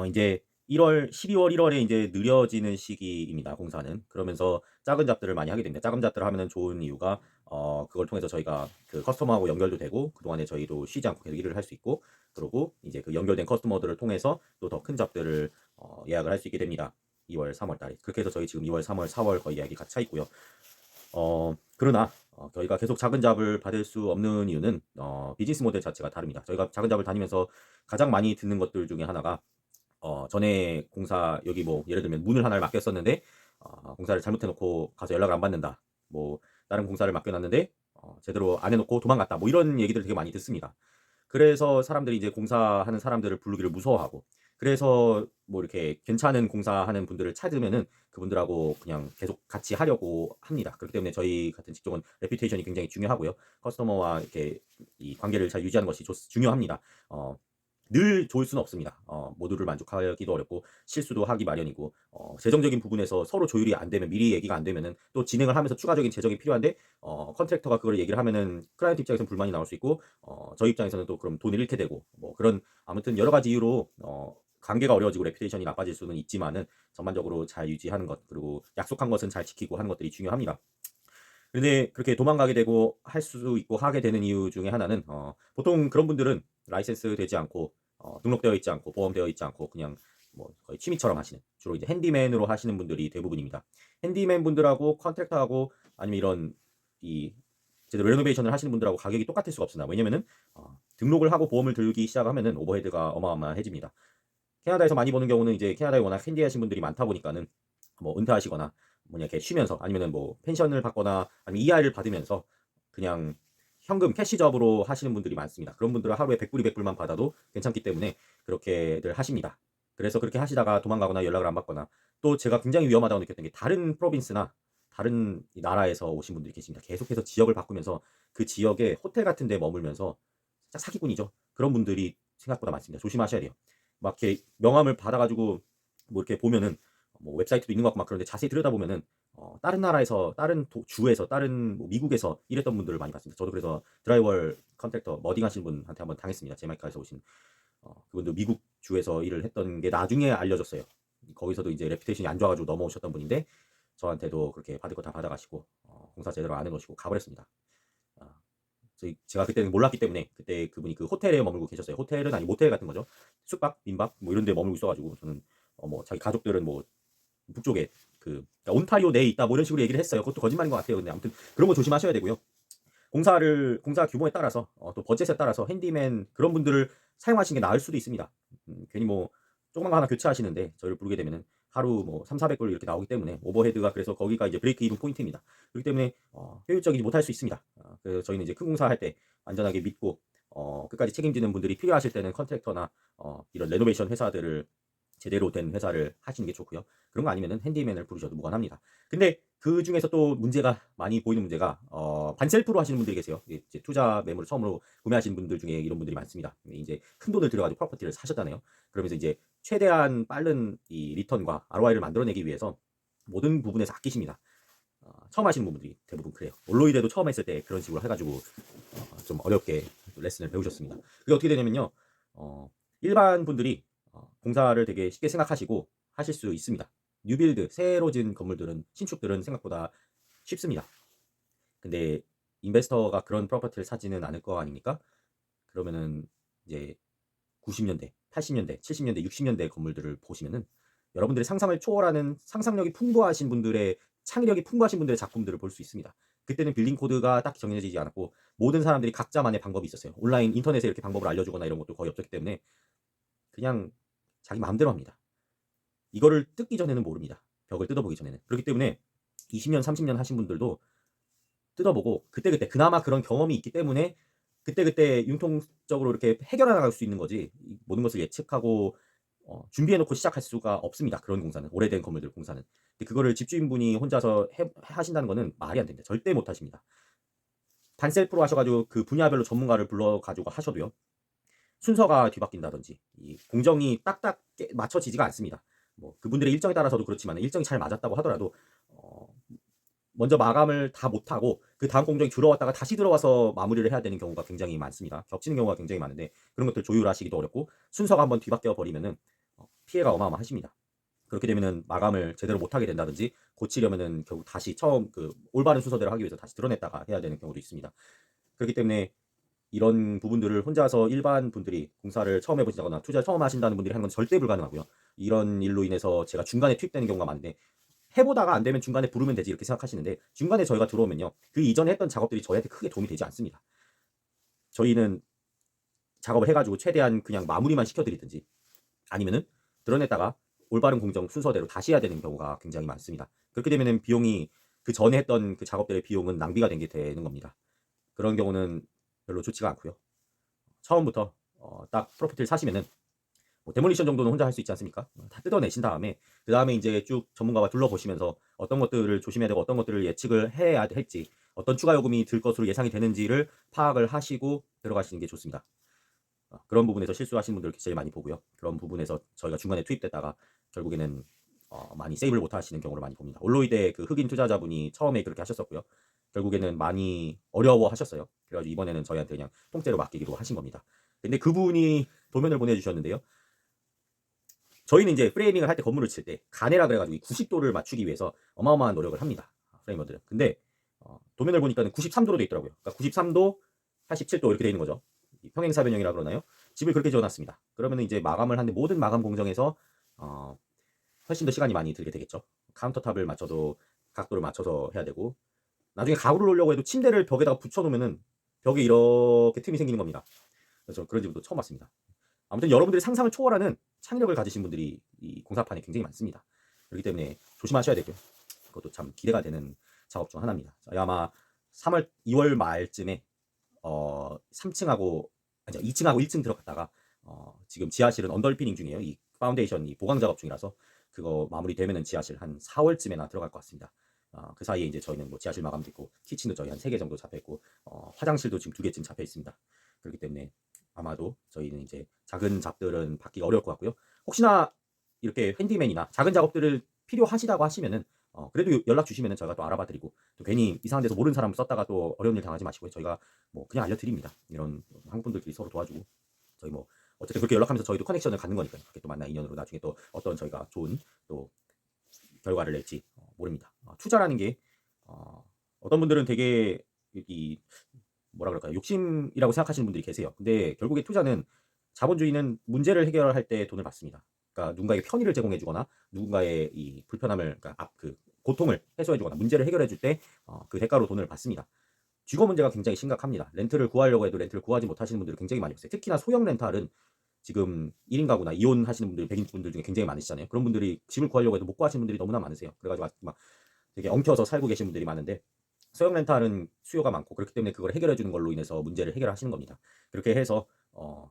이제 1월, 12월, 1월에 이제 느려지는 시기입니다, 공사는. 그러면서 작은 잡들을 많이 하게 됩니다. 작은 잡들을 하면은 좋은 이유가 그걸 통해서 저희가 그 커스터머하고 연결도 되고 그동안에 저희도 쉬지 않고 계속 일을 할 수 있고 그러고 이제 그 연결된 커스터머들을 통해서 또 더 큰 잡들을 예약을 할 수 있게 됩니다. 2월, 3월 달에. 그렇게 해서 저희 지금 2월, 3월, 4월 거의 예약이 같이 차 있고요. 그러나 저희가 계속 작은 잡을 받을 수 없는 이유는 비즈니스 모델 자체가 다릅니다. 저희가 작은 잡을 다니면서 가장 많이 듣는 것들 중에 하나가 전에 공사 여기 뭐 예를 들면 문을 하나를 맡겼었는데 공사를 잘못해 놓고 가서 연락을 안 받는다. 뭐 다른 공사를 맡겨놨는데 제대로 안 해놓고 도망갔다. 뭐 이런 얘기들 되게 많이 듣습니다. 그래서 사람들이 이제 공사하는 사람들을 부르기를 무서워하고 그래서 뭐 이렇게 괜찮은 공사하는 분들을 찾으면은 그분들하고 그냥 계속 같이 하려고 합니다. 그렇기 때문에 저희 같은 직종은 레퓨테이션이 굉장히 중요하고요. 커스터머와 이렇게 이 관계를 잘 유지하는 것이 중요합니다. 늘 좋을 수는 없습니다. 모두를 만족하기도 어렵고 실수도 하기 마련이고 재정적인 부분에서 서로 조율이 안 되면 미리 얘기가 안 되면은 또 진행을 하면서 추가적인 재정이 필요한데 컨트랙터가 그걸 얘기를 하면은 클라이언트 입장에서는 불만이 나올 수 있고 저희 입장에서는 또 그럼 돈을 잃게 되고 뭐 그런 아무튼 여러 가지 이유로 관계가 어려워지고 레퓨테이션이 나빠질 수는 있지만은 전반적으로 잘 유지하는 것 그리고 약속한 것은 잘 지키고 하는 것들이 중요합니다. 근데 그렇게 도망가게 되고 할 수 있고 하게 되는 이유 중에 하나는 보통 그런 분들은 라이센스 되지 않고 등록되어 있지 않고 보험되어 있지 않고 그냥 뭐 거의 취미처럼 하시는 주로 이제 핸디맨으로 하시는 분들이 대부분입니다. 핸디맨 분들하고 컨트랙터하고 아니면 이런 이 제대로 레노베이션을 하시는 분들하고 가격이 똑같을 수가 없습니다. 왜냐면은 등록을 하고 보험을 들기 시작하면은 오버헤드가 어마어마해집니다. 캐나다에서 많이 보는 경우는 이제 캐나다에 워낙 핸디하신 분들이 많다 보니까는 뭐 은퇴하시거나 뭐냐 이렇게 쉬면서 아니면은 뭐 펜션을 받거나 아니면 EI를 받으면서 그냥 현금 캐시접으로 하시는 분들이 많습니다. 그런 분들은 하루에 100불, 200불만 받아도 괜찮기 때문에 그렇게들 하십니다. 그래서 그렇게 하시다가 도망가거나 연락을 안 받거나 또 제가 굉장히 위험하다고 느꼈던 게 다른 프로빈스나 다른 나라에서 오신 분들이 계십니다. 계속해서 지역을 바꾸면서 그 지역에 호텔 같은 데 머물면서 살짝 사기꾼이죠. 그런 분들이 생각보다 많습니다. 조심하셔야 돼요. 막 이렇게 명함을 받아가지고 뭐 이렇게 보면은 뭐 웹사이트도 있는 것 같고 막 그런데 자세히 들여다보면은 다른 나라에서 다른 주에서 다른 뭐 미국에서 일했던 분들을 많이 봤습니다. 저도 그래서 드라이월 컨트랙터 머딩 하신 분한테 한번 당했습니다. 제마이카에서 오신 그분도 미국 주에서 일을 했던 게 나중에 알려졌어요. 거기서도 이제 레퓨테이션이 안 좋아가지고 넘어오셨던 분인데 저한테도 그렇게 받을 거 다 받아가시고 공사 제대로 안 해놓으시고 가버렸습니다. 아, 제가 그때는 몰랐기 때문에 그때 그분이 그 호텔에 머물고 계셨어요. 호텔은 아니 모텔 같은 거죠. 숙박, 민박 뭐 이런 데 머물고 있어가지고 저는 뭐 자기 가족들은 뭐 북쪽에 그러니까 온타리오 내에 있다 뭐 이런 식으로 얘기를 했어요. 그것도 거짓말인 것 같아요. 근데 아무튼 그런 거 조심하셔야 되고요. 공사 규모에 따라서 또 버젯에 따라서 핸디맨 그런 분들을 사용하시는 게 나을 수도 있습니다. 괜히 뭐 조그만 거 하나 교체하시는데 저희를 부르게 되면은 하루 뭐 3,400불 이렇게 나오기 때문에 오버헤드가 그래서 거기가 이제 브레이크 이븐 포인트입니다. 그렇기 때문에 효율적이지 못할 수 있습니다. 그래서 저희는 이제 큰 공사할 때 안전하게 믿고 끝까지 책임지는 분들이 필요하실 때는 컨트랙터나 이런 레노베이션 회사들을 제대로 된 회사를 하시는 게 좋고요. 그런 거 아니면은 핸디맨을 부르셔도 무관합니다. 근데 그 중에서 또 문제가 많이 보이는 문제가 반셀프로 하시는 분들이 계세요. 이제 투자 매물을 처음으로 구매하시는 분들 중에 이런 분들이 많습니다. 이제 큰 돈을 들여가지고 프로퍼티를 사셨잖아요. 그러면서 이제 최대한 빠른 이 리턴과 ROI를 만들어내기 위해서 모든 부분에서 아끼십니다. 처음 하시는 분들이 대부분 그래요. 올로이드도 처음 했을 때 그런 식으로 해가지고 좀 어렵게 레슨을 배우셨습니다. 그게 어떻게 되냐면요. 일반 분들이 공사를 되게 쉽게 생각하시고 하실 수 있습니다. 뉴빌드, 새로 진 건물들은, 신축들은 생각보다 쉽습니다. 근데 인베스터가 그런 프로퍼티를 사지는 않을 거 아닙니까? 그러면은 이제 90년대, 80년대, 70년대, 60년대 건물들을 보시면은 여러분들의 상상을 초월하는 상상력이 풍부하신 분들의 창의력이 풍부하신 분들의 작품들을 볼 수 있습니다. 그때는 빌딩 코드가 딱 정해지지 않았고 모든 사람들이 각자만의 방법이 있었어요. 온라인 인터넷에 이렇게 방법을 알려주거나 이런 것도 거의 없었기 때문에 그냥 자기 마음대로 합니다. 이거를 뜯기 전에는 모릅니다. 벽을 뜯어보기 전에는. 그렇기 때문에 20년, 30년 하신 분들도 뜯어보고 그때그때 그나마 그런 경험이 있기 때문에 그때그때 융통적으로 이렇게 해결해 나갈 수 있는 거지 모든 것을 예측하고 준비해 놓고 시작할 수가 없습니다. 그런 공사는 오래된 건물들 공사는. 근데 그거를 집주인분이 혼자서 하신다는 거는 말이 안 됩니다. 절대 못 하십니다. 반셀프로 하셔가지고 그 분야별로 전문가를 불러가지고 하셔도요. 순서가 뒤바뀐다든지 이 공정이 딱딱 맞춰지지가 않습니다. 뭐 그분들의 일정에 따라서도 그렇지만 일정이 잘 맞았다고 하더라도 어, 먼저 마감을 다 못하고 그 다음 공정이 들어왔다가 다시 들어와서 마무리를 해야 되는 경우가 굉장히 많습니다. 겹치는 경우가 굉장히 많은데 그런 것들 조율하시기도 어렵고 순서가 한번 뒤바뀌어 버리면은 피해가 어마어마하십니다. 그렇게 되면은 마감을 제대로 못하게 된다든지 고치려면은 결국 다시 처음 그 올바른 순서대로 하기 위해서 다시 드러냈다가 해야 되는 경우도 있습니다. 그렇기 때문에 이런 부분들을 혼자서 일반 분들이 공사를 처음 해보시거나 투자 처음 하신다는 분들이 하는 건 절대 불가능하고요. 이런 일로 인해서 제가 중간에 투입되는 경우가 많은데 해보다가 안 되면 중간에 부르면 되지 이렇게 생각하시는데 중간에 저희가 들어오면요. 그 이전에 했던 작업들이 저희한테 크게 도움이 되지 않습니다. 저희는 작업을 해가지고 최대한 그냥 마무리만 시켜드리든지 아니면은 드러냈다가 올바른 공정 순서대로 다시 해야 되는 경우가 굉장히 많습니다. 그렇게 되면은 비용이 그 전에 했던 그 작업들의 비용은 낭비가 된 게 되는 겁니다. 그런 경우는 별로 좋지가 않고요. 처음부터 딱 프로퍼티를 사시면은 뭐 데몰리션 정도는 혼자 할 수 있지 않습니까? 다 뜯어내신 다음에 그 다음에 이제 쭉 전문가와 둘러보시면서 어떤 것들을 조심해야 되고 어떤 것들을 예측을 해야 할지 어떤 추가 요금이 들 것으로 예상이 되는지를 파악을 하시고 들어가시는 게 좋습니다. 그런 부분에서 실수하시는 분들 제일 많이 보고요. 그런 부분에서 저희가 중간에 투입됐다가 결국에는 많이 세이브를 못 하시는 경우를 많이 봅니다. 올로이드의 그 흑인 투자자분이 처음에 그렇게 하셨었고요. 결국에는 많이 어려워하셨어요. 그래가지고 이번에는 저희한테 그냥 통째로 맡기기로 하신 겁니다. 근데 그분이 도면을 보내주셨는데요. 저희는 이제 프레이밍을 할 때 건물을 칠 때 가내라 그래가지고 90도를 맞추기 위해서 어마어마한 노력을 합니다. 프레이머들은. 근데 도면을 보니까는 93도로 돼 있더라고요. 그러니까 93도, 87도 이렇게 돼 있는 거죠. 평행사변형이라 그러나요? 집을 그렇게 지어놨습니다. 그러면 이제 마감을 하는데 모든 마감 공정에서 훨씬 더 시간이 많이 들게 되겠죠. 카운터탑을 맞춰도 각도를 맞춰서 해야 되고 나중에 가구를 놓으려고 해도 침대를 벽에다가 붙여놓으면은 벽에 이렇게 틈이 생기는 겁니다. 그래서 그런 집도 처음 봤습니다. 아무튼 여러분들의 상상을 초월하는 창의력을 가지신 분들이 이 공사판에 굉장히 많습니다. 그렇기 때문에 조심하셔야 되고요. 그것도 참 기대가 되는 작업 중 하나입니다. 아마 2월 말쯤에 3층하고 아니 2층하고 1층 들어갔다가 지금 지하실은 언더리피닝 중이에요. 이 파운데이션 이 보강 작업 중이라서 그거 마무리되면은 지하실 한 4월쯤에나 들어갈 것 같습니다. 그 사이에 이제 저희는 뭐 지하실 마감도 있고 키친도 저희 한 3개 정도 잡혀 있고 화장실도 지금 2개쯤 잡혀 있습니다. 그렇기 때문에 아마도 저희는 이제 작은 잡들은 받기가 어려울 것 같고요. 혹시나 이렇게 핸디맨이나 작은 작업들을 필요하시다고 하시면은 그래도 연락 주시면은 저희가 또 알아봐 드리고 또 괜히 이상한 데서 모르는 사람 썼다가 또 어려운 일 당하지 마시고요. 저희가 뭐 그냥 알려드립니다. 이런 한국 분들끼리 서로 도와주고 저희 뭐 어쨌든 그렇게 연락하면서 저희도 커넥션을 갖는 거니까요. 그렇게 또 만나 인연으로 나중에 또 어떤 저희가 좋은 또 결과를 낼지 모릅니다. 투자라는 게 어떤 분들은 되게 이 뭐라 그럴까요? 욕심이라고 생각하시는 분들이 계세요. 근데 결국에 투자는 자본주의는 문제를 해결할 때 돈을 받습니다. 그러니까 누군가에게 편의를 제공해 주거나 누군가의 이 불편함을 그러니까 그 고통을 해소해 주거나 문제를 해결해 줄 때 그 대가로 돈을 받습니다. 주거 문제가 굉장히 심각합니다. 렌트를 구하려고 해도 렌트를 구하지 못하시는 분들이 굉장히 많이 있어요. 특히나 소형 렌탈은 지금 1인 가구나 이혼 하시는 분들, 백인 분들 중에 굉장히 많으시잖아요. 그런 분들이 집을 구하려고 해도 못 구하시는 분들이 너무나 많으세요. 그래가지고 막 되게 엉켜서 살고 계신 분들이 많은데 소형 렌탈은 수요가 많고 그렇기 때문에 그걸 해결해 주는 걸로 인해서 문제를 해결하시는 겁니다. 그렇게 해서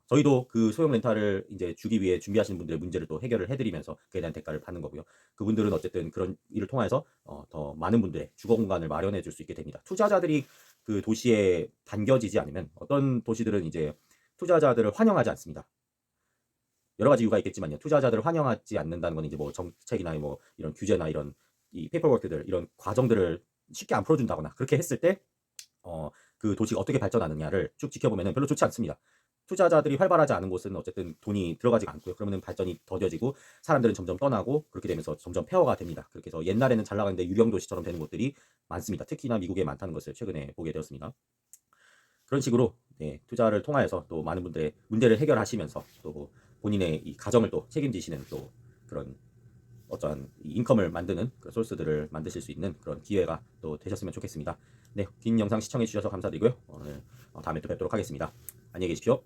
저희도 그 소형 렌탈을 이제 주기 위해 준비하시는 분들의 문제를 또 해결을 해드리면서 그에 대한 대가를 받는 거고요. 그분들은 어쨌든 그런 일을 통해서 더 많은 분들의 주거 공간을 마련해 줄 수 있게 됩니다. 투자자들이 그 도시에 반겨지지 않으면 어떤 도시들은 이제 투자자들을 환영하지 않습니다. 여러 가지 이유가 있겠지만요. 투자자들을 환영하지 않는다는 건 이제 뭐 정책이나 뭐 이런 규제나 이런 이 페이퍼워크들 이런 과정들을 쉽게 안 풀어준다거나 그렇게 했을 때 그 도시가 어떻게 발전하느냐를 쭉 지켜보면 별로 좋지 않습니다. 투자자들이 활발하지 않은 곳은 어쨌든 돈이 들어가지가 않고요. 그러면 발전이 더뎌지고 사람들은 점점 떠나고 그렇게 되면서 점점 폐허가 됩니다. 그렇게 해서 옛날에는 잘 나가는데 유령 도시처럼 되는 곳들이 많습니다. 특히나 미국에 많다는 것을 최근에 보게 되었습니다. 그런 식으로 투자를 통하여서 또 많은 분들의 문제를 해결하시면서 또 본인의 이 가정을 또 책임지시는 또 그런 어떠한 인컴을 만드는 그 소스들을 만드실 수 있는 그런 기회가 또 되셨으면 좋겠습니다. 네, 긴 영상 시청해 주셔서 감사드리고요. 오늘 다음에 또 뵙도록 하겠습니다. 안녕히 계십시오.